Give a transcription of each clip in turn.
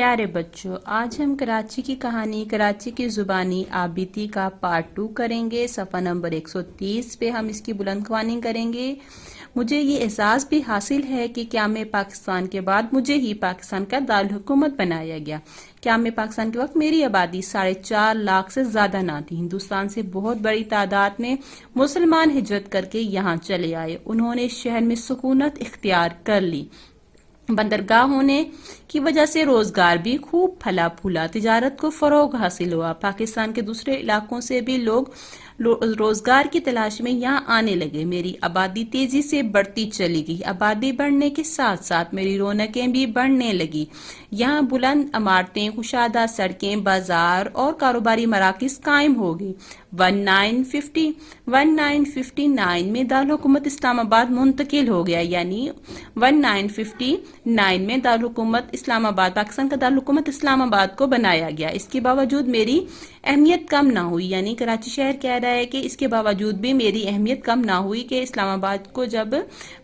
پیارے بچوں، آج ہم کراچی کی کہانی کراچی کی زبانی آبیتی کا پارٹ 2 کریں گے۔ صفحہ نمبر 130 پہ ہم اس کی بلند خوانی کریں گے۔ مجھے یہ احساس بھی حاصل ہے کہ قیام پاکستان کے بعد مجھے ہی پاکستان کا دارالحکومت بنایا گیا۔ قیام پاکستان کے وقت میری آبادی 4.5 لاکھ سے زیادہ نہ تھی۔ ہندوستان سے بہت بڑی تعداد میں مسلمان ہجرت کر کے یہاں چلے آئے۔ انہوں نے شہر میں سکونت اختیار کر لی۔ بندرگاہ ہونے کی وجہ سے روزگار بھی خوب پھلا پھولا، تجارت کو فروغ حاصل ہوا۔ پاکستان کے دوسرے علاقوں سے بھی لوگ روزگار کی تلاش میں یہاں آنے لگے۔ میری آبادی تیزی سے بڑھتی چلی گئی۔ آبادی بڑھنے کے ساتھ ساتھ میری رونقیں بھی بڑھنے لگی۔ یہاں بلند عمارتیں، کشادہ سڑکیں، بازار اور کاروباری مراکز قائم ہو گئے۔ 1959 میں دارالحکومت اسلام آباد منتقل ہو گیا، یعنی 1959 میں دارالحکومت اسلام آباد، پاکستان کا دارالحکومت اسلام آباد کو بنایا گیا۔ اس کے باوجود میری اہمیت کم نہ ہوئی، یعنی کراچی شہر کہہ رہا ہے کہ اس کے باوجود بھی میری اہمیت کم نہ ہوئی کہ اسلام آباد کو جب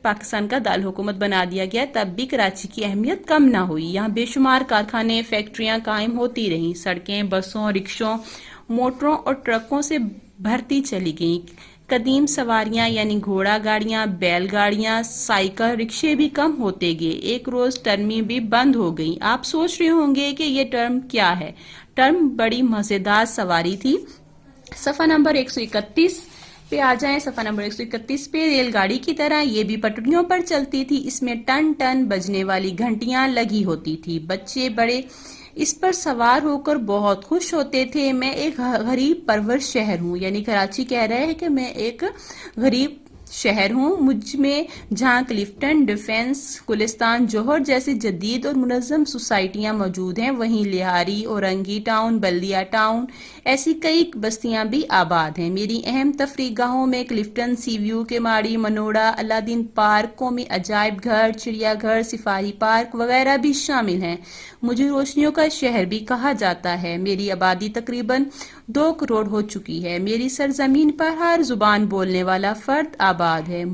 پاکستان کا دارالحکومت بنا دیا گیا تب بھی کراچی کی اہمیت کم نہ ہوئی۔ یہاں بے شمار کارخانے، فیکٹریاں قائم ہوتی رہیں۔ سڑکیں بسوں، رکشوں، موٹروں اور ٹرکوں سے بھرتی چلی گئیں۔ قدیم سواریاں یعنی گھوڑا گاڑیاں، بیل گاڑیاں، سائیکل، رکشے بھی کم ہوتے گئے۔ ایک روز ٹرمیں بھی بند ہو گئیں۔ آپ سوچ رہے ہوں گے کہ یہ ٹرم کیا ہے؟ ٹرم بڑی مزیدار سواری تھی۔ صفحہ نمبر 131 پہ آ جائیں۔ صفحہ نمبر 131 پہ ریل گاڑی کی طرح یہ بھی پٹریوں پر چلتی تھی۔ اس میں ٹن ٹن بجنے والی گھنٹیاں لگی ہوتی تھی۔ بچے بڑے اس پر سوار ہو کر بہت خوش ہوتے تھے۔ میں ایک غریب پرور شہر ہوں، یعنی کراچی کہہ رہے ہیں کہ میں ایک غریب شہر ہوں۔ مجھ میں جہاں کلفٹن، ڈیفنس، گلستان، جوہر جیسی جدید اور منظم سوسائٹیاں موجود ہیں، وہیں لہاری، اورنگی ٹاؤن، بلدیہ ٹاؤن ایسی کئی بستیاں بھی آباد ہیں۔ میری اہم تفریح گاہوں میں کلفٹن، سی ویو کے ماڑی، منوڑا، علادین پارک، قومی عجائب گھر، چڑیا گھر، سفاری پارک وغیرہ بھی شامل ہیں۔ مجھے روشنیوں کا شہر بھی کہا جاتا ہے۔ میری آبادی تقریباً 2 کروڑ ہو چکی ہے۔ میری سرزمین پر ہر زبان بولنے والا فرد آباد ہے۔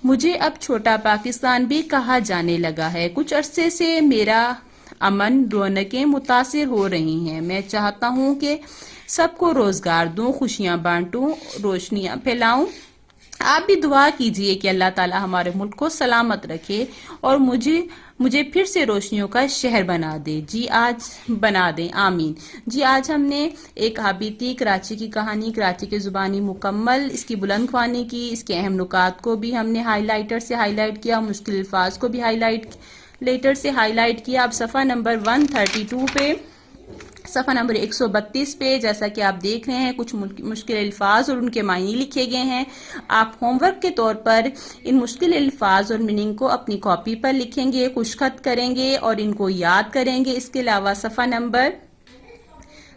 مجھے اب چھوٹا پاکستان بھی کہا جانے لگا ہے۔ کچھ عرصے سے میرا امن، رونقیں متاثر ہو رہی ہیں۔ میں چاہتا ہوں کہ سب کو روزگار دوں، خوشیاں بانٹوں، روشنیاں پھیلاؤں۔ آپ بھی دعا کیجئے کہ اللہ تعالی ہمارے ملک کو سلامت رکھے اور مجھے پھر سے روشنیوں کا شہر بنا دے۔ جی آج بنا دیں، آمین۔ جی آج ہم نے ایک آبیتی کراچی کی کہانی کراچی کی زبانی مکمل، اس کی بلند خوانی کی، اس کے اہم نکات کو بھی ہم نے ہائی لائٹر سے ہائی لائٹ کیا، مشکل الفاظ کو بھی ہائی لائٹر سے ہائی لائٹ کیا۔ اب صفحہ نمبر 132 پہ، صفحہ نمبر 132 پہ جیسا کہ آپ دیکھ رہے ہیں کچھ مشکل الفاظ اور ان کے معنی لکھے گئے ہیں۔ آپ ہوم ورک کے طور پر ان مشکل الفاظ اور میننگ کو اپنی کاپی پر لکھیں گے، خط کریں گے اور ان کو یاد کریں گے۔ اس کے علاوہ صفحہ نمبر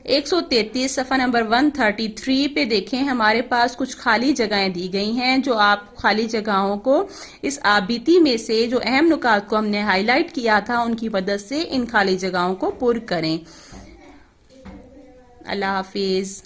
133 صفحہ نمبر 133 پہ دیکھیں، ہمارے پاس کچھ خالی جگہیں دی گئی ہیں جو آپ خالی جگہوں کو اس آبیتی میں سے جو اہم نکات کو ہم نے ہائی لائٹ کیا تھا ان کی مدد سے ان خالی جگہوں کو پر کریں۔ اللہ حافظ۔